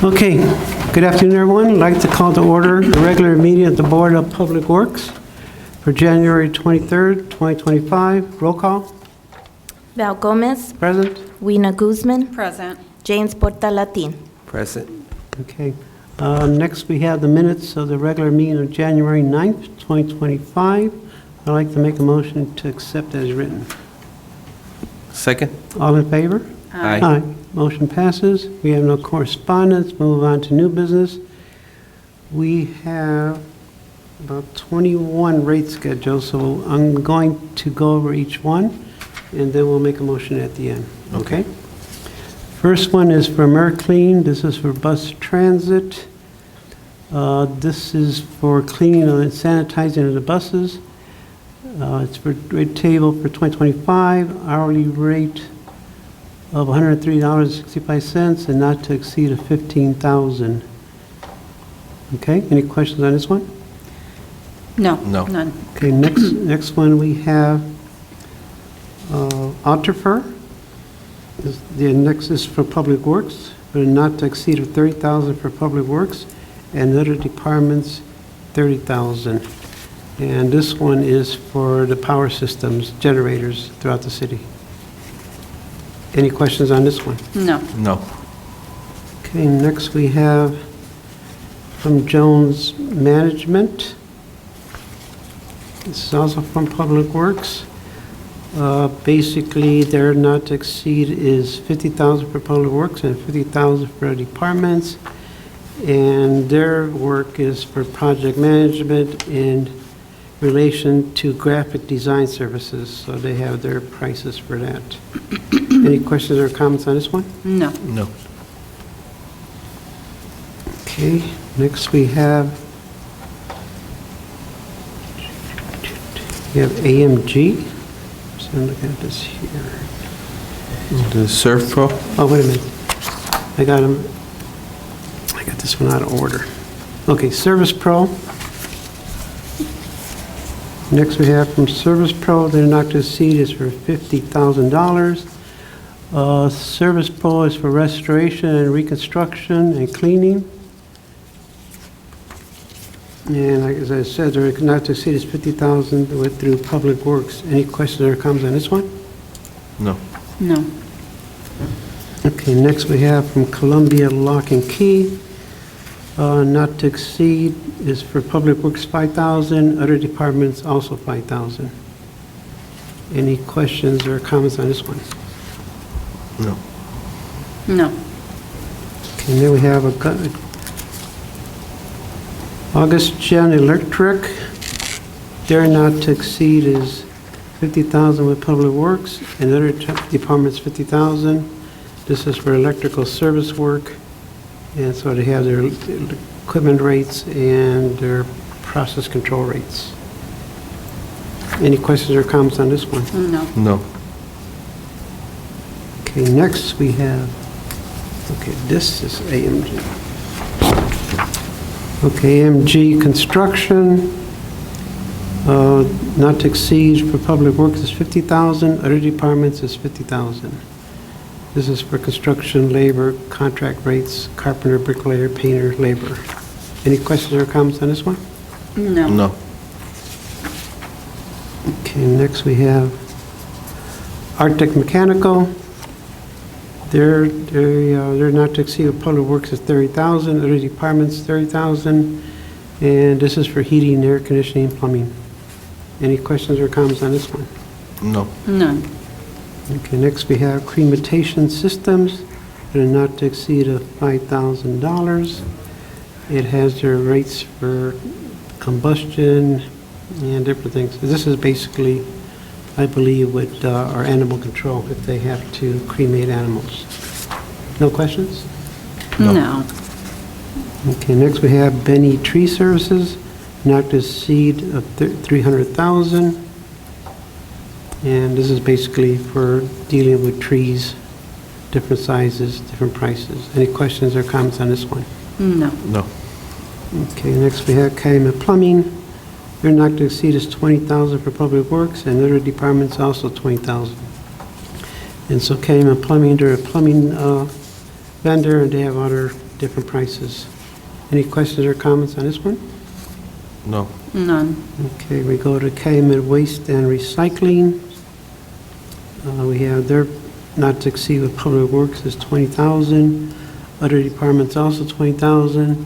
Okay, good afternoon, everyone. I'd like to call to order the regular meeting of the Board of Public Works for January 23rd, 2025. Roll call. Val Gomez, Present. Weena Guzman, Present. James Portalatin. Present. Okay. Next, we have the minutes of the regular meeting of January 9th, 2025. I'd like to make a motion to accept as written. Second? All in favor? Aye. Motion passes. We have no correspondence. Move on to new business. We have about 21 rate schedules, so I'm going to go over each one, and then we'll make a motion at the end. Okay? First one is for AmeriClean. This is for bus transit. This is for cleaning and sanitizing of the buses. It's for rate table for 2025, hourly rate of $103.65 and not to exceed of $15,000. Okay, any questions on this one? No. No. None. Okay, next one we have Altrifer. The next is for Public Works, but not to exceed of $30,000 for Public Works, and other departments $30,000. And this one is for the power systems, generators throughout the city. Any questions on this one? No. No. Okay, next we have from Jones Management. This is also from Public Works. Basically, their not to exceed is $50,000 for Public Works and $50,000 for departments. And their work is for project management in relation to graphic design services. So they have their prices for that. Any questions or comments on this one? No. No. Okay, next we have AMG. So I'm looking at this here. The Surf Pro? Oh, wait a minute. I got this one out of order. Okay, Service Pro. Next we have from Service Pro, their not to exceed is for $50,000. Service Pro is for restoration and reconstruction and cleaning. And like as I said, their not to exceed is $50,000 through Public Works. Any questions or comments on this one? No. No. Okay, next we have from Columbia Lock and Key. Not to exceed is for Public Works $5,000, other departments also $5,000. Any questions or comments on this one? No. No. Okay, and then we have August Gen Electric. Their not to exceed is $50,000 with Public Works and other departments $50,000. This is for electrical service work. And so they have their equipment rates and their process control rates. Any questions or comments on this one? No. No. Okay, next we have, okay, this is AMG. Okay, AMG Construction, not to exceed for Public Works is $50,000, other departments is $50,000. This is for construction, labor, contract rates, carpenter, bricklayer, painter, labor. Any questions or comments on this one? No. No. Okay, next we have Arctic Mechanical. Their not to exceed of Public Works is $30,000, other departments $30,000, and this is for heating, air conditioning, and plumbing. Any questions or comments on this one? No. None. Okay, next we have Cremation Systems, that are not to exceed of $5,000. It has their rates for combustion and different things. This is basically, I believe, with our animal control, if they have to cremate animals. No questions? No. Okay, next we have Benny Tree Services, not to exceed of $300,000. And this is basically for dealing with trees, different sizes, different prices. Any questions or comments on this one? No. No. Okay, next we have Calumet Plumbing. Their not to exceed is $20,000 for Public Works, and other departments also $20,000. And so Calumet Plumbing, they're a plumbing vendor, and they different prices. Any questions or comments on this one? No. None. Okay, we go to Calumet Waste and Recycling. We have their not to exceed with Public Works is $20,000. Other departments also $20,000.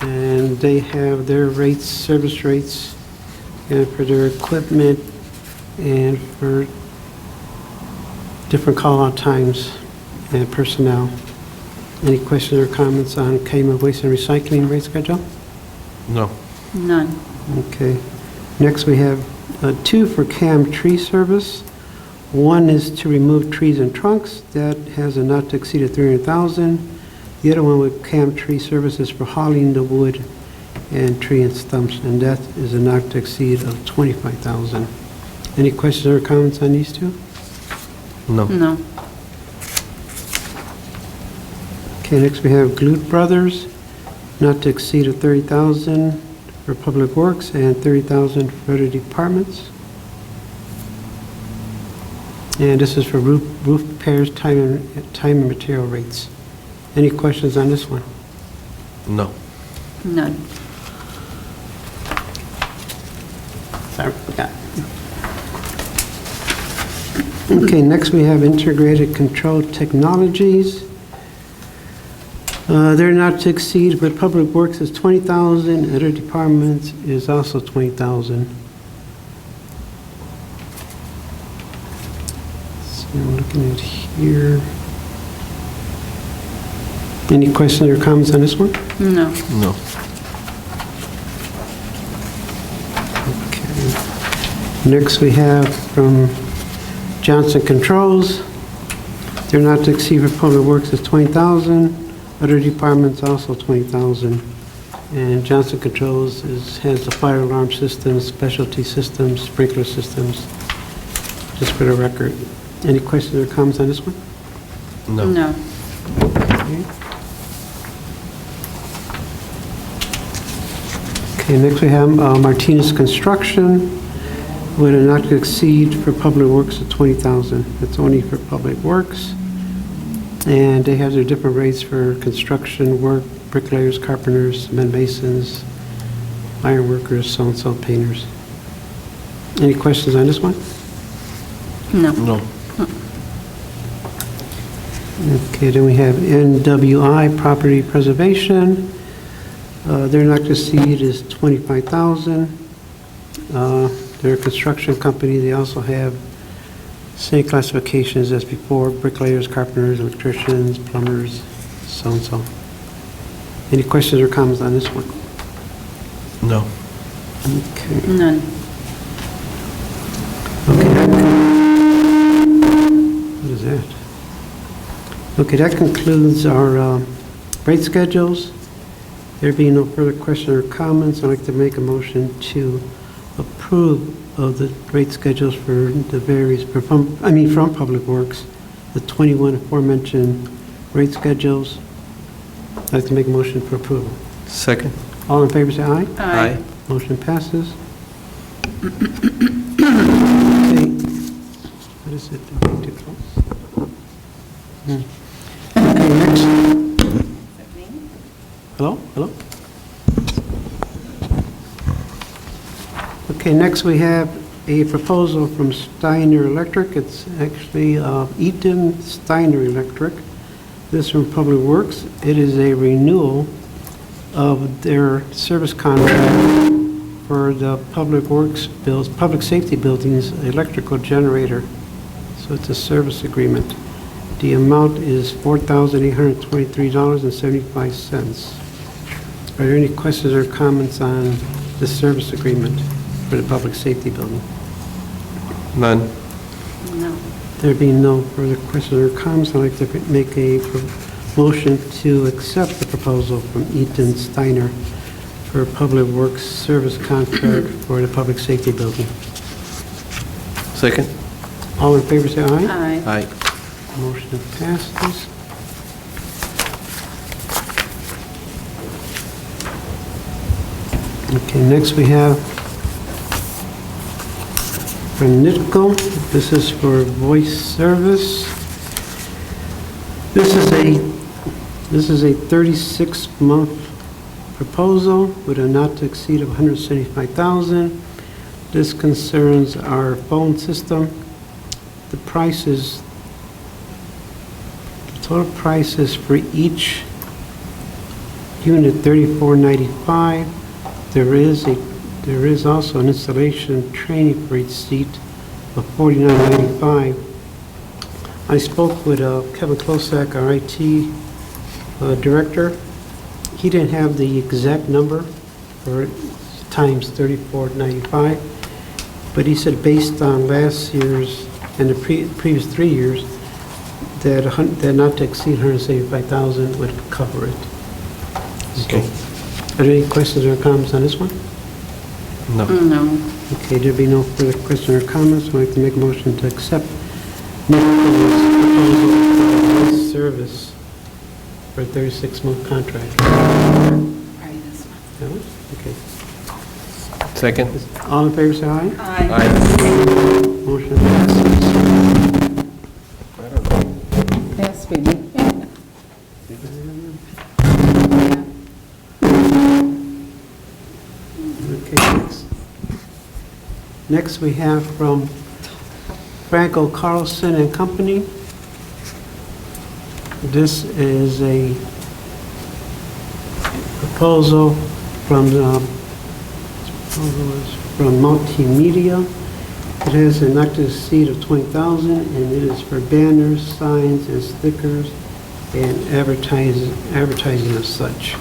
And they have their rates, service rates, and for their equipment and for different call-out times and personnel. Any questions or comments on Calumet Waste and Recycling rate schedule? No. None. Okay. Next, we have two for CAM Tree Service. One is to remove trees and trunks. That has a not to exceed of $300,000. The other one with CAM Tree Service is for hauling the wood and tree and stumps, and that is a not to exceed of $25,000. Any questions or comments on these two? No. No. Okay, next we have Glute Brothers, not to exceed of $30,000 for Public Works and $30,000 for other departments. And this is for roof repairs, time and material rates. Any questions on this one? No. None. Sorry, forgot. Okay, next we have Integrated Control Technologies. They're not to exceed, but Public Works is $20,000, other departments is also $20,000. So I'm looking at here. Any questions or comments on this one? No. No. Okay. Next we have from Johnson Controls. They're not to exceed for Public Works is $20,000. Other departments also $20,000. And Johnson Controls has the fire alarm systems, specialty systems, sprinkler systems, just for the record. Any questions or comments on this one? No. No. Okay, next we have Martinez Construction with a not to exceed for Public Works of $20,000. That's only for Public Works. And they have their different rates for construction work, bricklayers, carpenters, cement masons, iron workers, so-and-so painters. Any questions on this one? No. No. Okay, then we have NWI Property Preservation. Their not to exceed is $25,000. They're a construction company. They also have same classifications as before: bricklayers, carpenters, electricians, plumbers, so-and-so. Any questions or comments on this one? No. Okay. None. What is that? Okay, that concludes our rate schedules. There being no further questions or comments, I'd like to make a motion to approve of the rate schedules for the various, from Public Works, the 21 aforementioned rate schedules. I'd like to make a motion for approval. Second. All in favor, say aye. Aye. Motion passes. Okay. What is it? Okay, next. Hello? Hello? Okay, next we have a proposal from Steiner Electric. It's actually Eaton Steiner Electric. This is from Public Works. It is a renewal of their service contract for the Public Works bills, public safety buildings, electrical generator. So it's a service agreement. The amount is $4,823.75. Are there any questions or comments on the service agreement for the public safety building? None. No. There being no further questions or comments, I'd like to make a motion to accept the proposal from Eaton Steiner for a Public Works service contract for the public safety building. Second. All in favor, say aye. Aye. Aye. Motion passes. Okay, next we have from Nitco. This is for voice service. This is This is a 36-month proposal with a not to exceed of $175,000. This concerns our phone system. The total price is for each unit $34.95. There is also an installation training for each seat of $49.95. I spoke with Kevin Klosak, our IT director. He didn't have the exact number for times $34.95, but he said based on last year's and the previous 3 years, that not to exceed $175,000 would cover it. Okay. Are there any questions or comments on this one? No. No. Okay, there be no further questions or comments. I'd like to make a motion to accept Nichols' proposal for this service for a 36-month contract. Probably this one. That one? Okay. Second? All in favor, say aye. Aye. Motion passes. Yes, we do. Okay, next we have from Franco Carlson and Company. This is a proposal from Multimedia. It has an active seat of 20,000, and it is for banners, signs, and stickers, and advertising of such.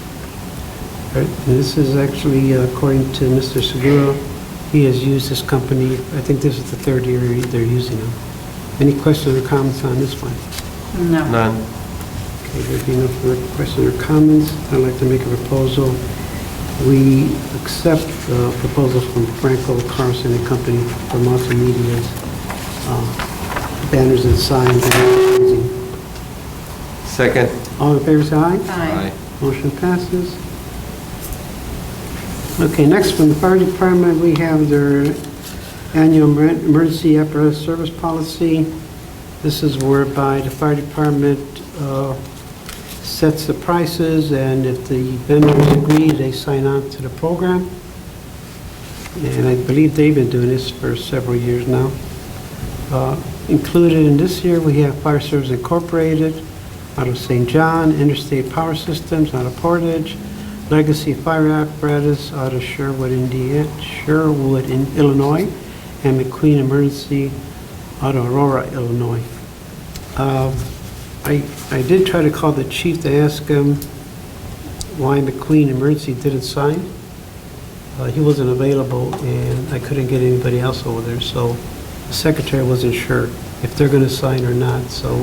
Right, and this is actually, according to Mr. Segura, he has used this company. I think this is the third year they're using them. Any questions or comments on this one? No. None. Okay, there being no further questions or comments, I'd like to make a proposal. We accept the proposal from Franco Carlson and Company for multimedia's banners and signs and advertising. Second? All in favor, say aye. Aye. Motion passes. Okay, next from the fire department, we have their annual emergency apparatus service policy. This is whereby the fire department sets the prices, and if the vendors agree, they sign on to the program. And I believe they've been doing this for several years now. Included in this year, we have Fire Service Incorporated out of St. John, Interstate Power Systems out of Portage, Legacy Fire Apparatus out of Sherwood, Illinois, and McQueen Emergency out of Aurora, Illinois. I did try to call the chief to ask him why McQueen Emergency didn't sign. He wasn't available, and I couldn't get anybody else over there, so the secretary wasn't sure if they're going to sign or not. So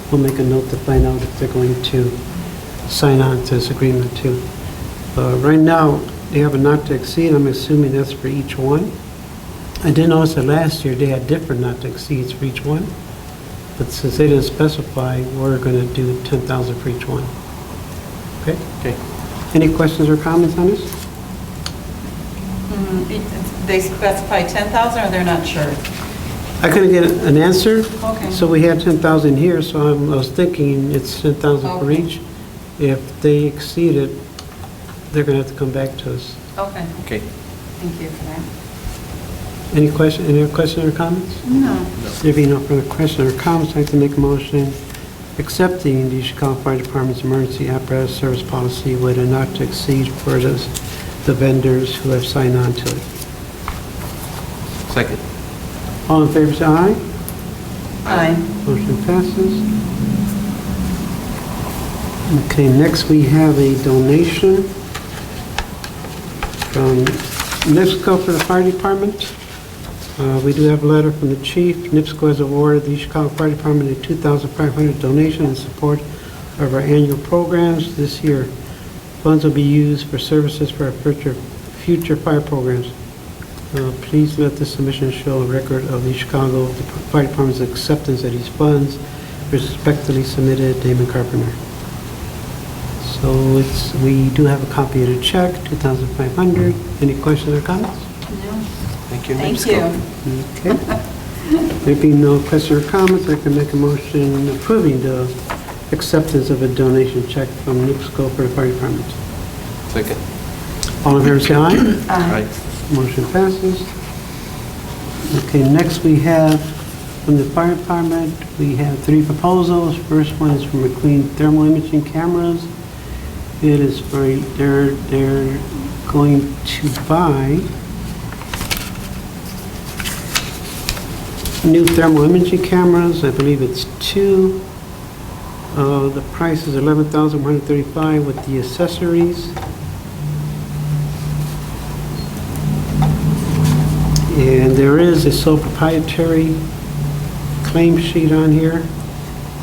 we'll make a note to find out if they're going to sign on to this agreement too. Right now, they have a not to exceed. I'm assuming that's for each one. I did notice that last year they had different not to exceeds for each one. But since they didn't specify, we're going to do 10,000 for each one. Okay? Okay. Any questions or comments on this? They specify 10,000, or they're not sure? I couldn't get an answer. Okay. So we had 10,000 here, so I was thinking it's 10,000 for Okay. each. If they exceed it, they're going to have to come back to us. Okay, Okay. thank you for that. Any questions or comments? No. There being no further questions or comments, I'd like to make a motion accepting the Chicago Fire Department's emergency apparatus service policy with a not to exceed for the vendors who have signed on to it. Second? All in favor, say aye. Aye. Motion passes. Okay, next we have a donation from NIPSCO for the fire department. We do have a letter from the chief. NIPSCO has awarded the Chicago Fire Department a $2,500 donation in support of our annual programs this year. Funds will be used for services for our future fire programs. Please let this submission show a record of the Chicago Fire Department's acceptance of these funds. Respectfully submitted, Damon Carpenter. So we do have a copy of the check, $2,500. Any questions or comments? No. Thank you, Thank NIPSCO. you. Okay. There being no questions or comments, I can make a motion approving the acceptance of a donation check from NIPSCO for the fire department. Second. All in favor, say aye. Aye. Motion passes. Okay, next we have, from the fire department, we have 3 proposals. First one is from McLean Thermal Imaging Cameras. It is for, they're going to buy new thermal imaging cameras. I believe it's 2. The price is $11,135 with the accessories. And there is a sole proprietary claim sheet on here.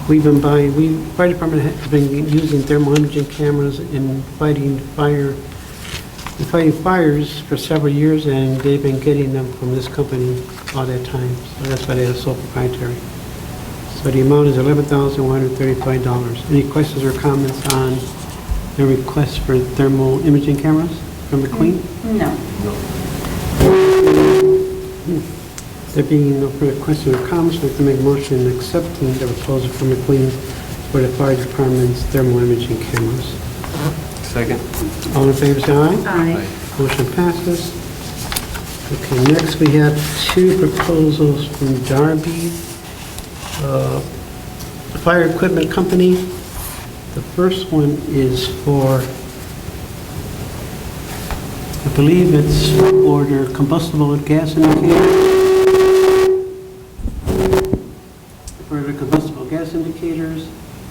Fire department has been using thermal imaging cameras in fighting fires for several years, and they've been getting them from this company all that time. So that's why they are sole proprietary. So the amount is $11,135. Any questions or comments on the request for thermal imaging cameras from McLean? No. No. There being no further questions or comments, I'd like to make a motion accepting the proposal from McLean for the fire department's thermal imaging cameras. Second. All in favor, say aye. Aye. Motion passes. Okay, next we have 2 proposals from Darby Fire Equipment Company. The first one is for, I believe it's for their combustible gas indicators. For the combustible gas indicators,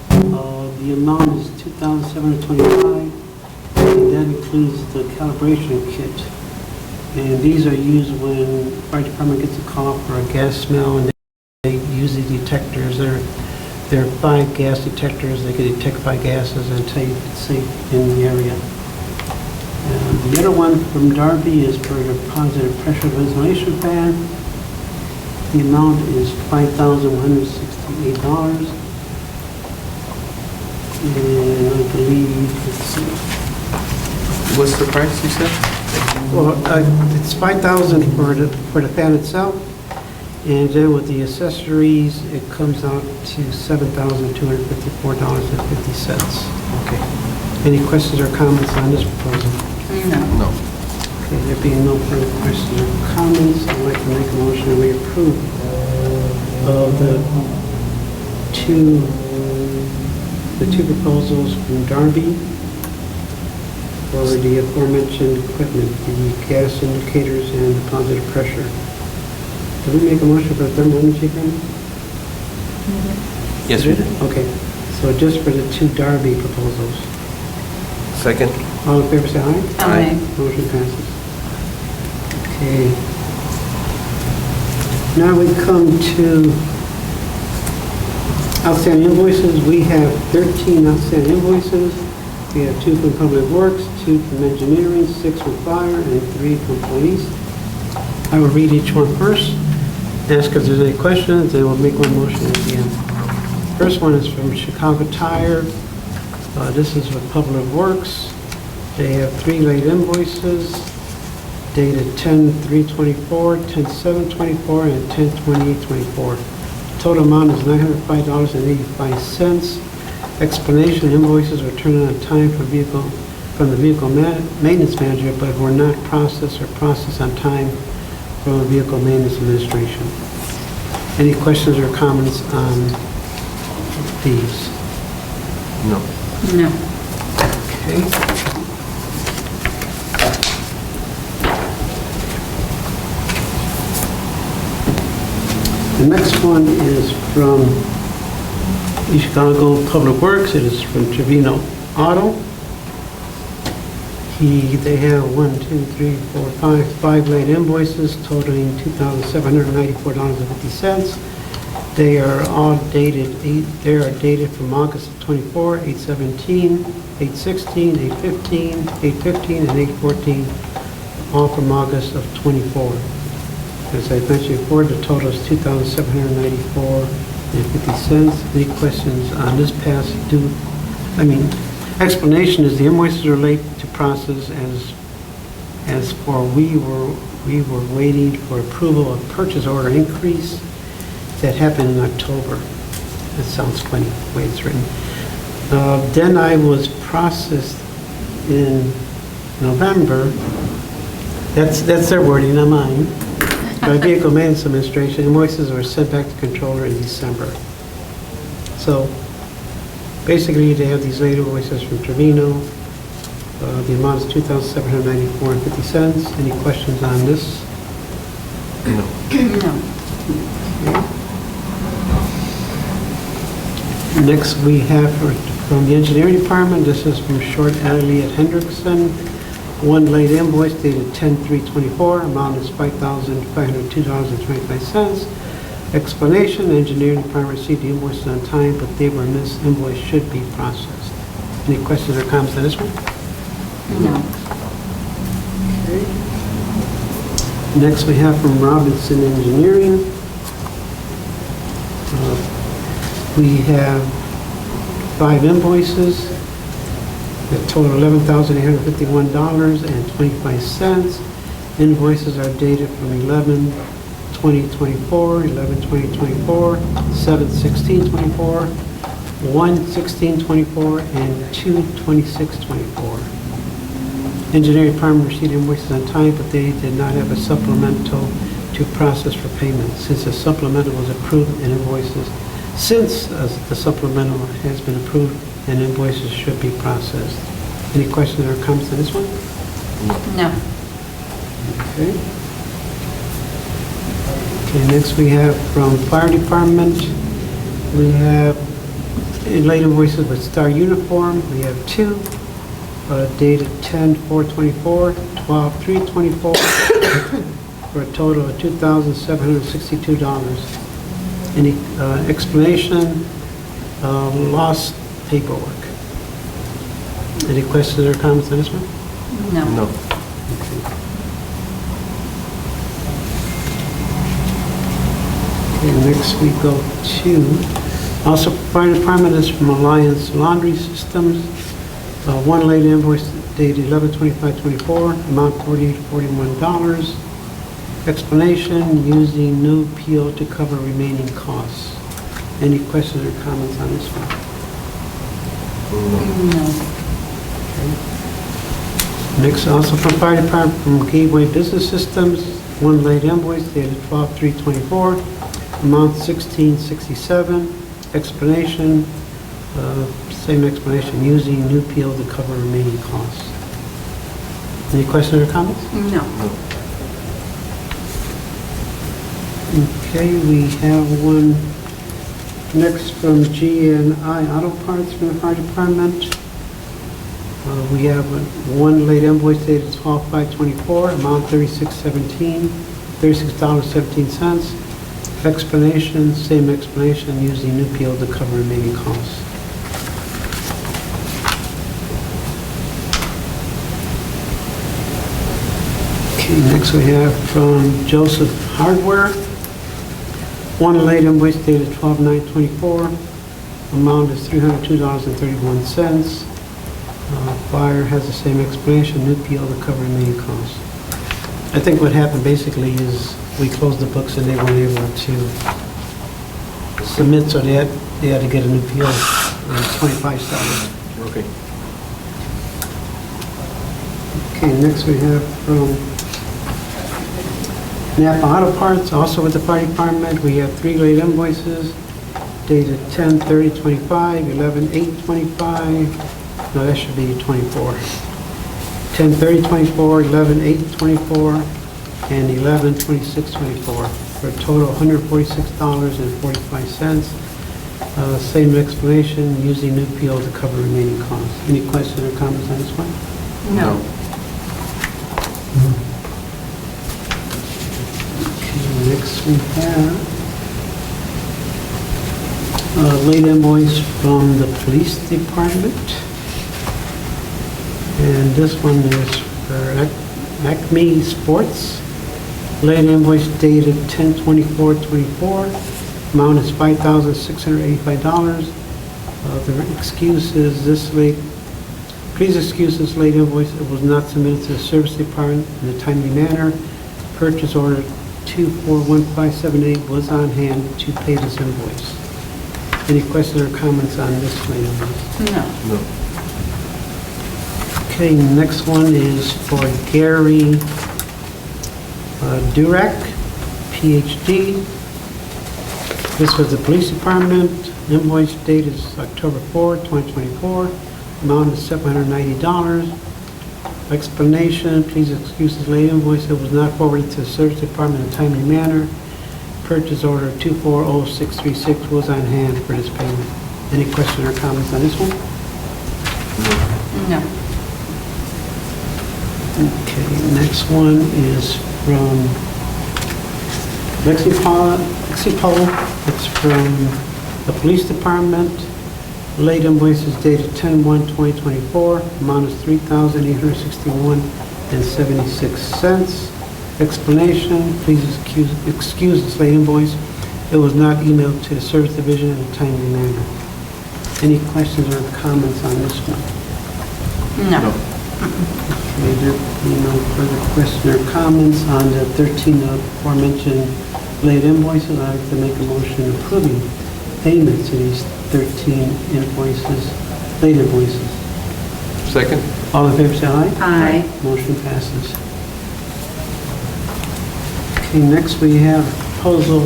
the amount is $2,725, and that includes the calibration kit. And these are used when the fire department gets a call for a gas smell, and they use these detectors. There are 5 gas detectors. They can detect 5 gases and tell you if it's safe in the area. The other one from Darby is for the positive pressure ventilation fan. The amount is $5,168. And I believe, let's see. What's the price you said? Well, it's $5,000 for the fan itself, and then with the accessories, it comes out to $7,254.50. Okay. Any questions or comments on this proposal? No. No. Okay, there being no further questions or comments, I'd like to make a motion that we approve the two proposals from Darby for the aforementioned equipment, the gas indicators and the positive pressure. Did we make a motion for the thermal imaging camera? Yes, we did. Okay, so just for the 2 Darby proposals. Second. All in favor, say aye. Aye. Motion passes. Okay. Now we come to outstanding invoices. We have 13 outstanding invoices. We have 2 from Public Works, 2 from Engineering, 6 from Fire, and 3 from Police. I will read each one first, ask if there's any questions, then we'll make one motion at the end. First one is from Chicago Tire. This is for Public Works. They have 3 late invoices dated 10/3/24, 10/7/24, and 10/28/24. Total amount is $905.85. Explanation: invoices were turned in on time from the vehicle maintenance manager, but were not processed on time from the vehicle maintenance administration. Any questions or comments on these? No. No. Okay. The next one is from East Chicago Public Works. It is from Trevino Auto. They have 5 late invoices totaling $2,794.50. They are all dated. They are dated from August of 24, 8/17, 8/16, 8/15, 8/15, and 8/14, all from August of 24. As I mentioned before, the total is $2,794.50. Any questions on this past due? Explanation is the invoices are late to process as for we were waiting for approval of purchase order increase that happened in October. That sounds funny, the way it's written. Then I was processed in November. That's their wording, not mine. By Vehicle Maintenance Administration, invoices were sent back to controller in December. So basically, they have these late invoices from Trevino. The amount is $2,794.50. Any questions on this? No. No. Next, we have from the Engineering Department, this is from Short Elliott Hendrickson. One late invoice dated 10/3/24, amount is $5,502.25. Explanation, Engineering Department received the invoices on time, but they were missed. Invoice should be processed. Any questions or comments on this one? No. Okay. Next, we have from Robinson Engineering. We have 5 invoices that total $11,851.25. Invoices are dated from 11/20/24, 11/20/24, 7/16/24, 1/16/24, and 2/26/24. Engineering Department received invoices on time, but they did not have a supplemental to process for payment. Since the supplemental was approved and invoices, the supplemental has been approved and invoices should be processed. Any questions or comments on this one? No. Okay. Okay, next we have from Fire Department, we have late invoices with Star Uniform. We have 2 dated 10/4/24, 12/3/24, for a total of $2,762. Any explanation? Lost paperwork. Any questions or comments on this one? No. No. Okay, next we go to, also Fire Department is from Alliance Laundry Systems. One late invoice dated 11/25/24, amount $48.41. Explanation, using new PO to cover remaining costs. Any questions or comments on this one? No. Next, also from Fire Department, from Gateway Business Systems, one late invoice dated 12/3/24, amount $16.67. Explanation, same explanation, using new PO to cover remaining costs. Any questions or comments? No. Okay, we have one next from G&I Auto Parts from the Fire Department. We have one late invoice dated 12/5/24, amount $36.17. Explanation, same explanation, using new PO to cover remaining costs. Okay, next we have from Joseph Hardware. One late invoice dated 12/9/24, amount is $302.31. Buyer has the same explanation, new PO to cover remaining costs. I think what happened basically is we closed the books and they weren't able to submit, so they had to get a new PO, $25. Okay. Okay, next we have from Napa Auto Parts, also with the Fire Department. We have 3 late invoices dated 10/30/25, 11/8/25, no, that should be 24. 10/30/24, 11/8/24, and 11/26/24, for a total of $146.45. Same explanation, using new PO to cover remaining costs. Any questions or comments on this one? No. Okay, next we have a late invoice from the Police Department. And this one is for Acme Sports. Late invoice dated 10/24/24. Amount is $5,685. The excuse is this late, please excuse this late invoice. It was not submitted to the Service Department in a timely manner. Purchase order 241578 was on hand to pay this invoice. Any questions or comments on this late invoice? No. No. Okay, next one is for Gary Durek, PhD. This was the police department. Invoice date is October 4, 2024. Amount is $790. Explanation, please excuse this late invoice. It was not forwarded to the service department in a timely manner. Purchase order 240636 was on hand for this payment. Any questions or comments on this one? No. Okay, next one is from Lexi Paul. It's from the police department. Late invoice is dated 10/1/2024. Amount is $3,861.76. Explanation, please excuse this late invoice. It was not emailed to the service division in a timely manner. Any questions or comments on this one? No. Okay, there being no further questions or comments on the 13 aforementioned late invoices, I'd like to make a motion approving payments to these 13 invoices, late invoices. Second? All in favor, say aye. Aye. Motion passes. Okay, next we have a proposal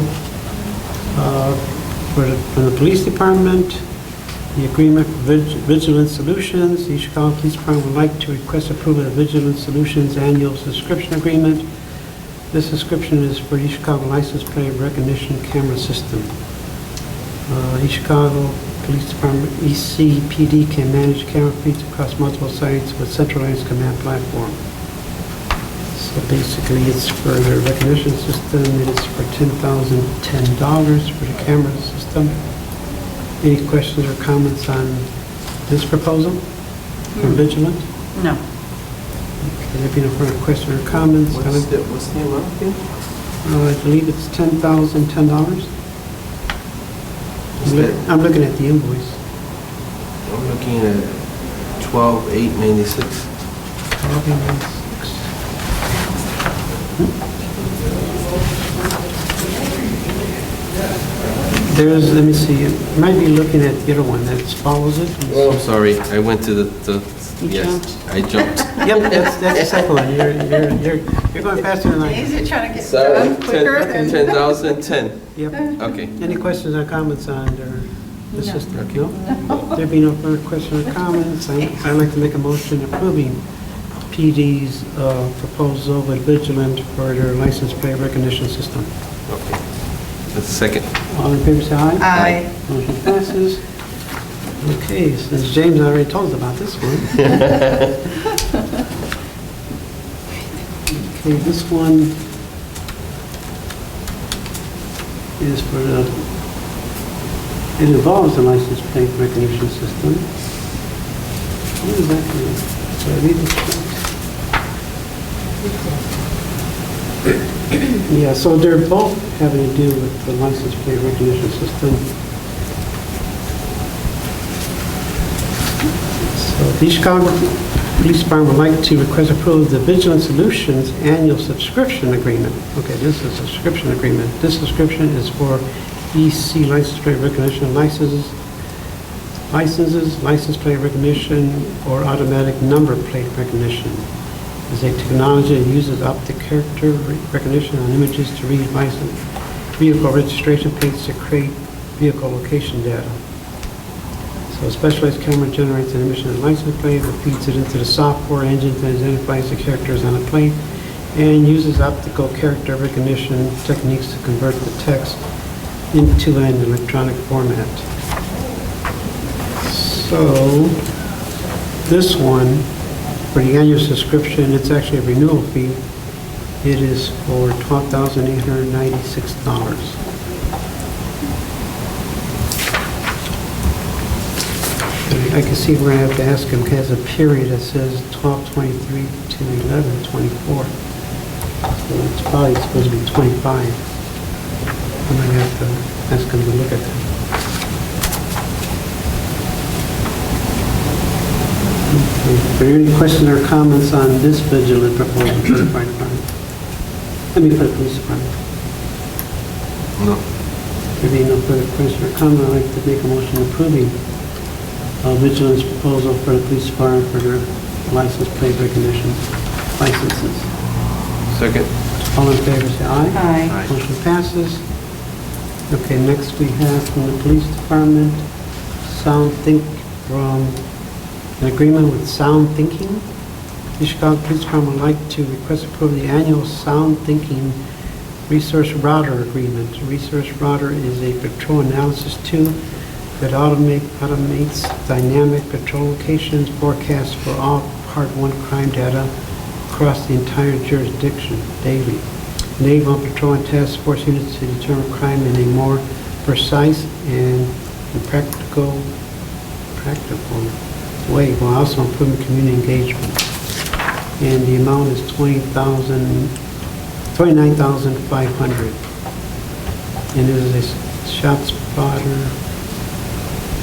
from the police department, the agreement for Vigilant Solutions. The Chicago Police Department would like to request approval of Vigilant Solutions annual subscription agreement. This subscription is for the Chicago license plate recognition camera system. East Chicago Police Department, ECPD, can manage camera feeds across multiple sites with centralized command platform. So basically, it's for the recognition system. It's for $10,010 for the camera system. Any questions or comments on this proposal from Vigilant? No. Okay, there being no further questions or comments, What's the amount again? I believe it's $10,010. Is that- I'm looking at the invoice. I'm looking at 12,896. There's, let me see, you might be looking at the other one that follows it. Oh, I'm sorry, I went to the You yes, jumped. I jumped. Yep, that's the second one. You're going faster than I Is am. it trying to get Sorry, done quicker? 10,010. Yep. Okay. Any questions or comments on the No. system? Okay. No? There being no further questions or comments, I'd like to make a motion approving PD's proposal with Vigilant for their license plate recognition system. Okay. That's the second. All in favor, say aye. Aye. Motion passes. Okay, since James already told us about this one. Okay, this one is for the, it involves the license plate recognition system. What is that for? Did I read this right? Yeah, so they're both having to do with the license plate recognition system. So the Chicago Police Department would like to request approval of the Vigilant Solutions annual subscription agreement. Okay, this is a subscription agreement. This subscription is for EC license plate recognition licenses, license plate recognition, or automatic number plate recognition. It's a technology that uses optic character recognition on images to read license vehicle registration plates to create vehicle location data. So a specialized camera generates an image of the license plate, feeds it into the software engine that identifies the characters on the plate, and uses optical character recognition techniques to convert the text into an electronic format. So this one, for the annual subscription, it's actually a renewal fee. It is for $12,896. I can see we're going to have to ask him, because it has a period that says 12/23 to 11/24. So it's probably supposed to be 25. I'm going to have to ask him to look at that. Okay. Are there any questions or comments on this Vigilant proposal for the fire department? For the police department. No. There being no further questions or comment, I'd like to make a motion approving vigilance proposal for the police department for their license plate recognition licenses. Second. All in favor, say aye. Aye. Motion passes. Okay, next we have from the police department, an agreement with Sound Thinking. The Chicago Police Department would like to request approval of the annual Sound Thinking Resource Router Agreement. Resource Router is a patrol analysis tool that automates dynamic patrol locations forecasts for all Part 1 crime data across the entire jurisdiction daily. Enable patrol and task force units to determine crime in a more precise and practical way, while also improving community engagement. And the amount is $29,500. And it is a ShotSpotter.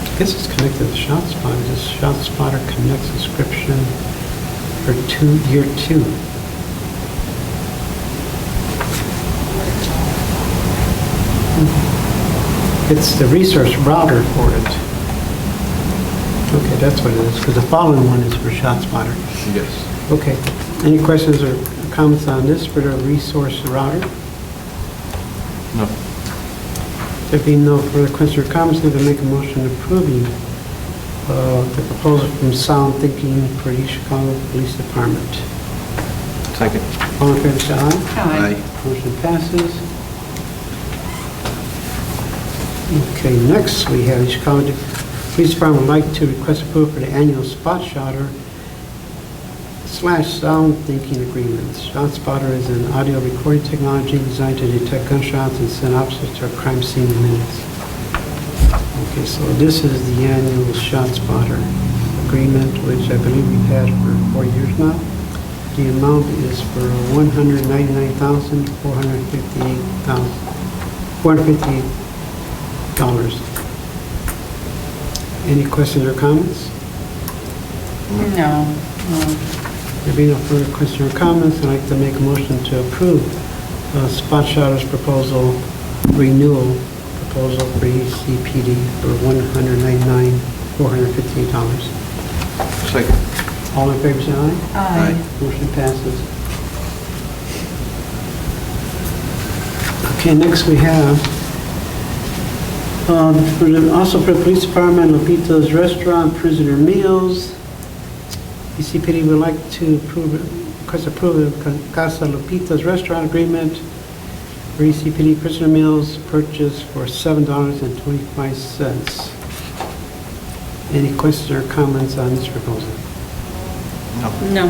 I guess it's connected to ShotSpotter. This ShotSpotter Connect subscription for year 2. It's the resource router for it. Okay, that's what it is, because the following one is for ShotSpotter. Yes. Okay. Any questions or comments on this for the resource router? No. There being no further questions or comments, I'm going to make a motion approving the proposal from Sound Thinking for the Chicago Police Department. Second. All in favor, say aye. Aye. Motion passes. Okay, next we have the Chicago Police Department would like to request approval for the annual Spot Shotter / Sound Thinking Agreement. ShotSpotter is an audio recording technology designed to detect gunshots and send officers to a crime scene in minutes. Okay, so this is the annual ShotSpotter agreement, which I believe we've had for 4 years now. The amount is for $458. Any questions or comments? No. There being no further questions or comments, I'd like to make a motion to approve Spot Shotter's proposal, renewal proposal for ECPD for $199,458. Second. All in favor, say aye. Aye. Motion passes. Okay, next we have, also for the police department, Lupita's Restaurant, prisoner meals. ECPD would like to request approval of Casa Lupita's Restaurant agreement for ECPD prisoner meals purchase for $7.25. Any questions or comments on this proposal? No. No.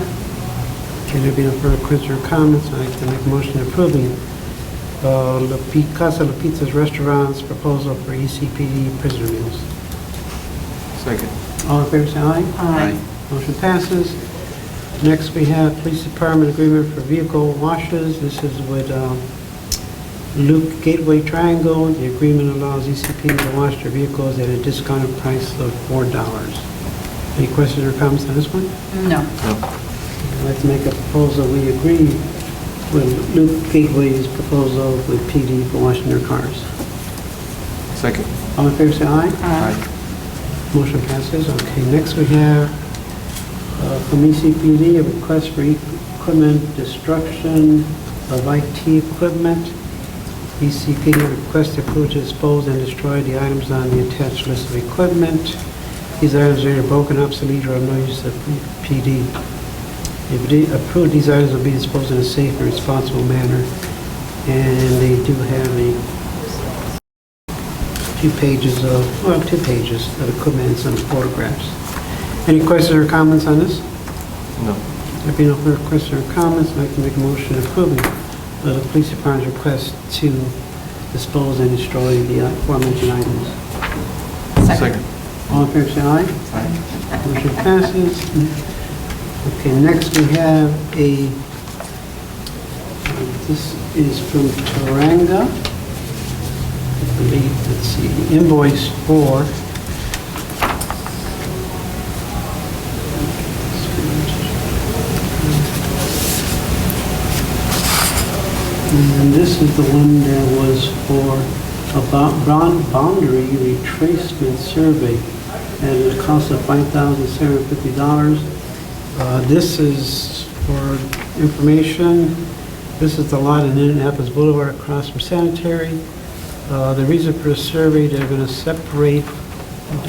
Can there be no further questions or comments? I'd like to make a motion approving Casa Lupita's Restaurant's proposal for ECPD prisoner meals. Second. All in favor, say aye. Aye. Motion passes. Next, we have Police Department agreement for vehicle washes. This is with Luke Gateway Triangle. The agreement allows ECP to wash their vehicles at a discounted price of $4. Any questions or comments on this one? No. No. I'd like to make a proposal. We agree with Luke Gateway's proposal with PD for washing their cars. Second. All in favor, say aye. Aye. Motion passes. Okay, next we have from ECPD, a request for equipment destruction of IT equipment. ECPD requests approval to dispose and destroy the items on the attached list of equipment. These items are either broken, obsolete, or of no use to PD. If approved, these items will be disposed in a safe and responsible manner, and they do have two pages of equipment and some photographs. Any questions or comments on this? No. There being no further questions or comments, I'd like to make a motion approving the police department's request to dispose and destroy the aforementioned items. Second. All in favor, say aye. Aye. Motion passes. Okay, next we have this is from Taranga. I believe, let's see, the invoice for and this is the one that was for about boundary retracement survey at a cost of $5,750. This is for information. This is the lot in Indianapolis Boulevard across from Sanitary. The reason for the survey, they're going to separate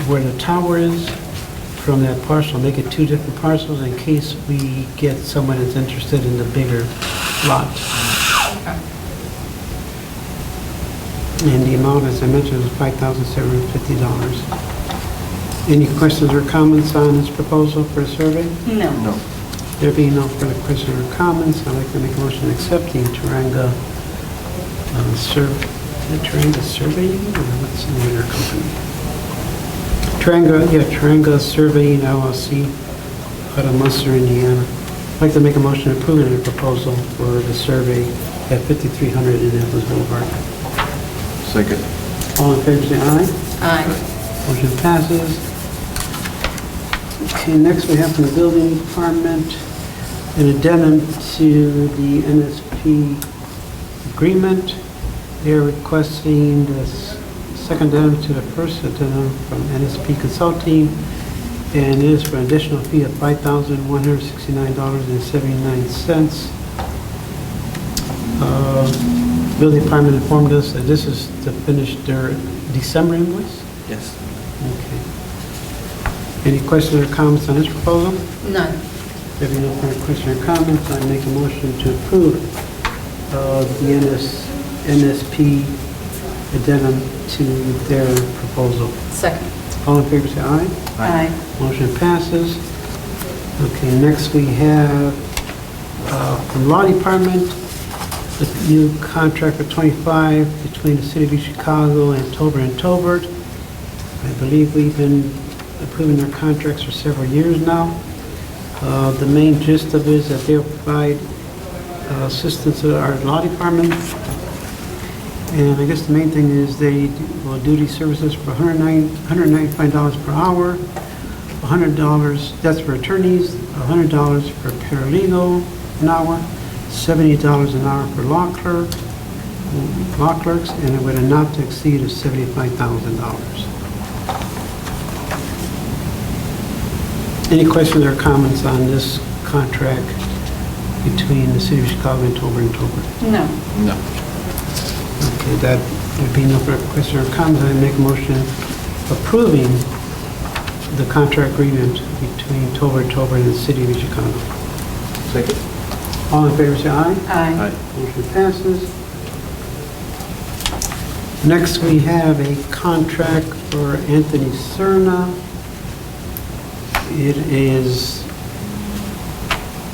where the tower is from that parcel, make it two different parcels in case we get someone that's interested in the bigger lot. And the amount, as I mentioned, is $5,750. Any questions or comments on this proposal for a survey? No. No. There being no further questions or comments, I'd like to make a motion accepting Taranga Taranga Surveying, or what's the name of their company? Taranga Surveying LLC out of Munster, Indiana. I'd like to make a motion approving the proposal for the survey at 5300 Indianapolis Boulevard. Second. All in favor, say aye. Aye. Motion passes. Okay, next we have from the building department an addendum to the NSP agreement. They're requesting this second addendum to the first addendum from NSP Consulting, and it is for an additional fee of $5,169.79. Building department informed us that this is to finish their December invoice. Yes. Okay. Any questions or comments on this proposal? None. There being no further questions or comments, I make a motion to approve the NSP addendum to their proposal. Second. All in favor, say aye. Aye. Motion passes. Okay, next we have from Law Department, the new contract for 25 between the City of Chicago and Tolbert and Tolbert. I believe we've been approving their contracts for several years now. The main gist of it is that they'll provide assistance to our law department. And I guess the main thing is they will do these services for $195 per hour, $100, that's for attorneys, $100 for paralegal an hour, $70 an hour for law clerks, and it would not to exceed of $75,000. Any questions or comments on this contract between the City of Chicago and Tolbert and Tolbert? No. No. Okay, that would be no further questions or comments. I make a motion approving the contract agreement between Tolbert and Tolbert and the City of Chicago. Second. All in favor, say aye. Aye. Motion passes. Next, we have a contract for Anthony Cerna. It is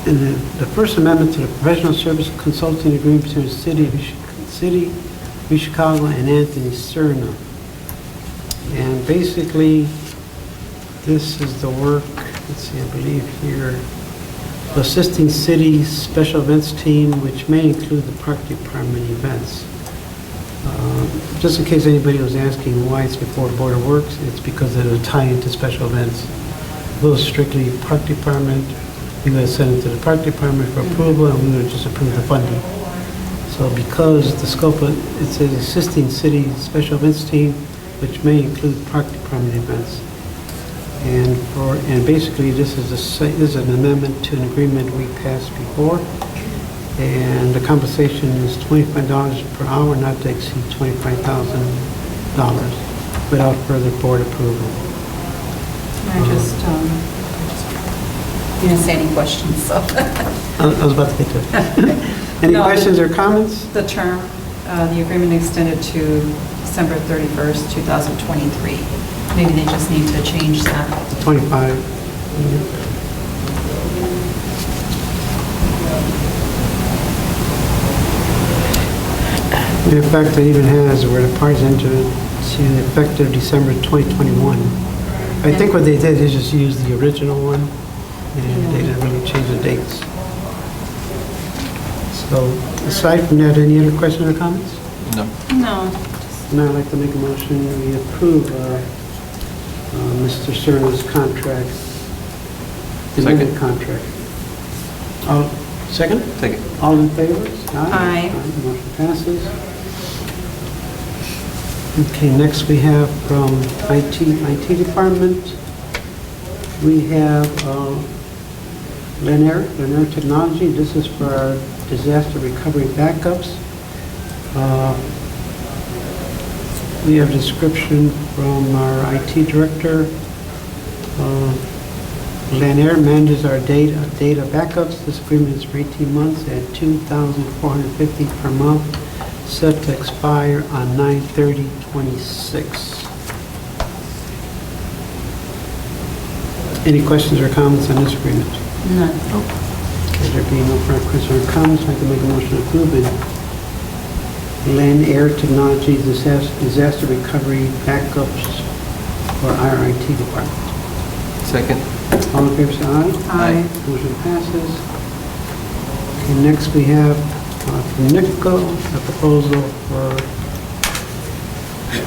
in the First Amendment to the Professional Service Consulting Agreement between the City of Chicago and Anthony Cerna. And basically, this is the work, let's see, I believe here, assisting city special events team, which may include the park department events. Just in case anybody was asking why it's before Board of Works, it's because of the tie-in to special events. If it was strictly park department, we would send it to the park department for approval, and we would just approve the funding. So because the scope of, it says assisting city special events team, which may include park department events. And basically this is an amendment to an agreement we passed before. And the compensation is $25 per hour, not to exceed $25,000 without further board approval. I just, you didn't say any questions, so. I was about to get to it. Any No, questions or comments? The term, the agreement extended to December 31st, 2023. Maybe they just need to change that. 25. In fact, it even has where the parties entered to effective December 2021. I think what they did is just use the original one, and they didn't really change the dates. So, aside from that, any other questions or comments? No. No. Now I'd like to make a motion, we approve Mr. Cerna's contract, the Second. amended contract. All, second? Second. All in favor? Aye. Motion passes. Okay, next we have from IT department, we have Lanier Technology. This is for our disaster recovery backups. We have description from our IT director. Lanier manages our data backups. This agreement is for 18 months at $2,450 per month, set to expire on 9/30/26. Any questions or comments on this agreement? None. Okay, there being no further questions or comments, I can make a motion to approve it. Lanier Technologies disaster recovery backups for our IT department. Second. All in favor, say aye. Aye. Motion passes. Okay, next we have from NIPCO, a proposal for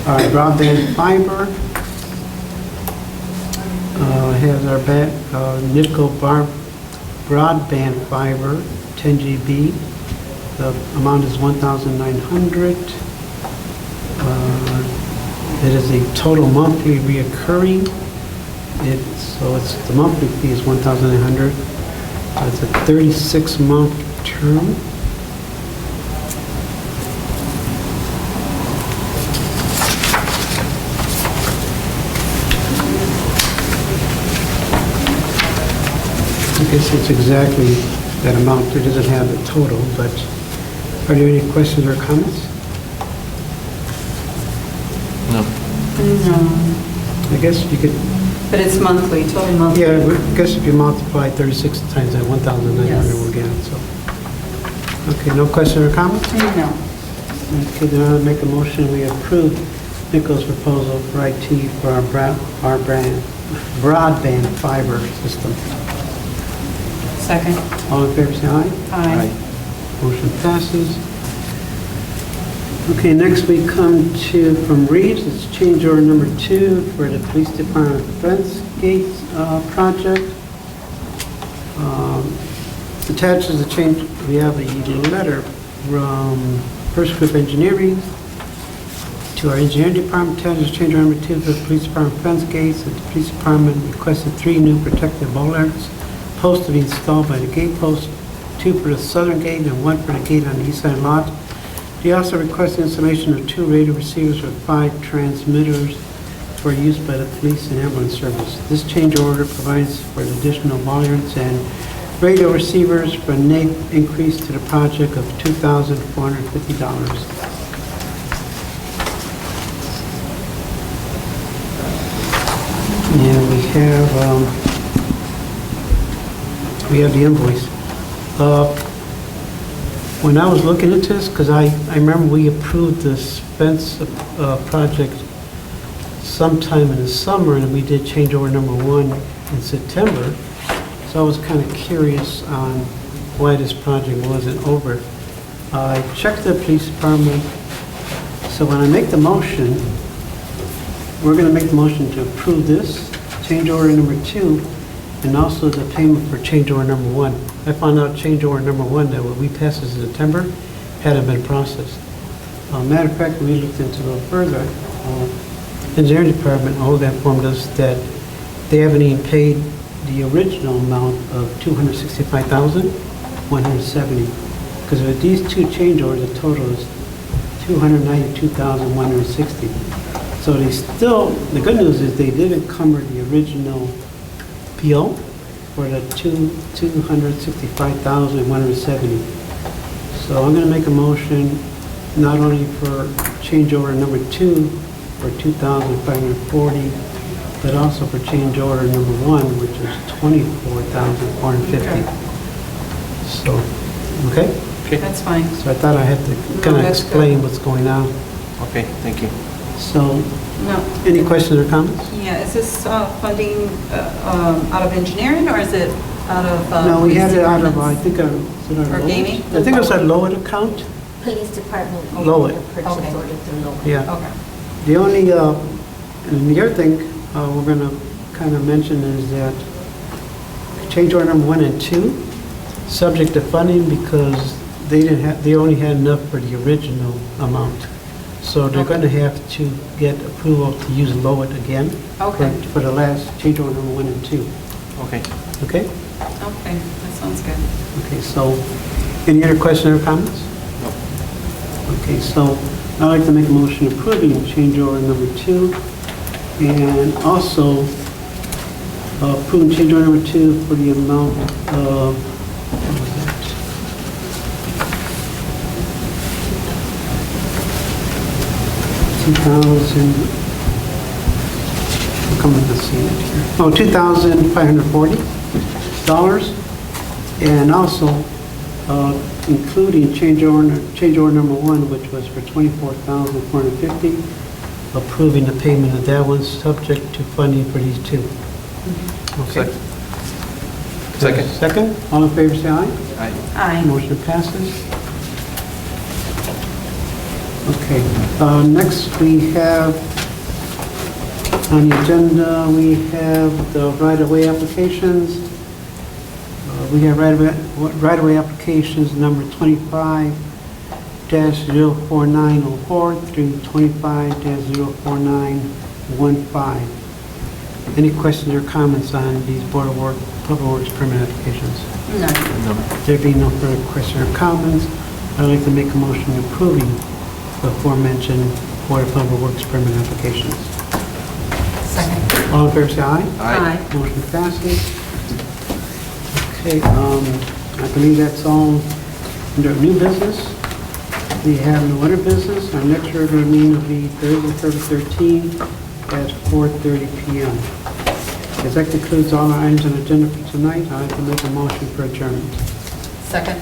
our broadband fiber. Has our NIPCO broadband fiber, 10 GB. The amount is $1,900. It is a total monthly reoccurring. The monthly fee is $1,900. It's a 36-month term. I guess it's exactly that amount. It doesn't have the total, but are there any questions or comments? No. No. I guess you could, But it's monthly, total monthly. yeah, I guess if you multiply 36 times that 1,900, Yes. we'll get it, so. Okay, no questions or comments? No. Okay, then I'll make a motion, we approve Nichols' proposal for IT for our broadband fiber system. Second. All in favor, say aye. Aye. Motion passes. Okay, next we come to, from Reeves, it's change order number 2 for the Police Department Fence Gates project. Attached is a change, we have a letter from First Group Engineering to our engineering department. Attached is change order number 2 for the Police Department Fence Gates. The Police Department requested 3 new protective bollards posts to be installed by the gate post, 2 for the southern gate and 1 for the gate on the east side lot. They also requested installation of 2 radio receivers with 5 transmitters for use by the police and ambulance service. This change order provides for additional bollards and radio receivers for a net increase to the project of $2,450. And we have the invoice. When I was looking at this, because I remember we approved this fence project sometime in the summer, and we did change order number 1 in September. So I was kind of curious on why this project wasn't over. I checked the police department. So when I make the motion, we're going to make the motion to approve this, change order number 2, and also the payment for change order number 1. I found out change order number 1 that what we passed in September hadn't been processed. Matter of fact, we looked into it a little further. Engineering department, that informed us that they haven't even paid the original amount of $265,170. Because with these 2 change orders, the total is $292,160. So they still, the good news is they did encumber the original PO for the $265,170. So I'm going to make a motion not only for change order number 2 for $2,540, but also for change order number 1, which is $24,450. So, okay? That's fine. So I thought I had to kind of that's explain good. what's going on. Okay, thank you. So, No. any questions or comments? Yeah, is this funding out of engineering, or is it out of? No, we had police it out of, I departments? think, is it our Or Lowell? gaming? I think it was our Lowell account. Police Department. Lower. Purchase Okay. order through Lower. Yeah. Okay. The only, and the other thing we're going to kind of mention is that change order number 1 and 2, subject to funding because they only had enough for the original amount. So they're going to have to get approval to use Lowit again. Okay. For the last change order number 1 and 2. Okay. Okay? Okay, that sounds good. Okay, so any other questions or comments? No. Okay, so I'd like to make a motion approving change order number 2 and also approving change order number 2 for the amount of, what was that? I'm coming to see it here. Oh, $2,540. And also including change order number 1, which was for $24,450, approving the payment of that one, subject to funding for these two. Okay. Second. Second, all in favor, say aye. Aye. Aye. Motion passes. Okay, next we have, on the agenda, we have the right-of-way applications. We have right-of-way applications number 25-04904 through 25-04915. Any questions or comments on these Board of Public Works permit applications? No. No. There being no further questions or comments, I'd like to make a motion approving the aforementioned Board of Public Works permit applications. Second. All in favor, say aye. Aye. Motion passes. Okay, I believe that's all under new business. We have no other business. Our next regular meeting will be Thursday, February 13th at 4:30 p.m. As that concludes all our items on the agenda for tonight, I'd like to make a motion for adjournment. Second.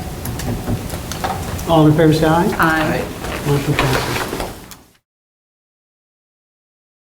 All in favor, say aye. Aye. Motion passes.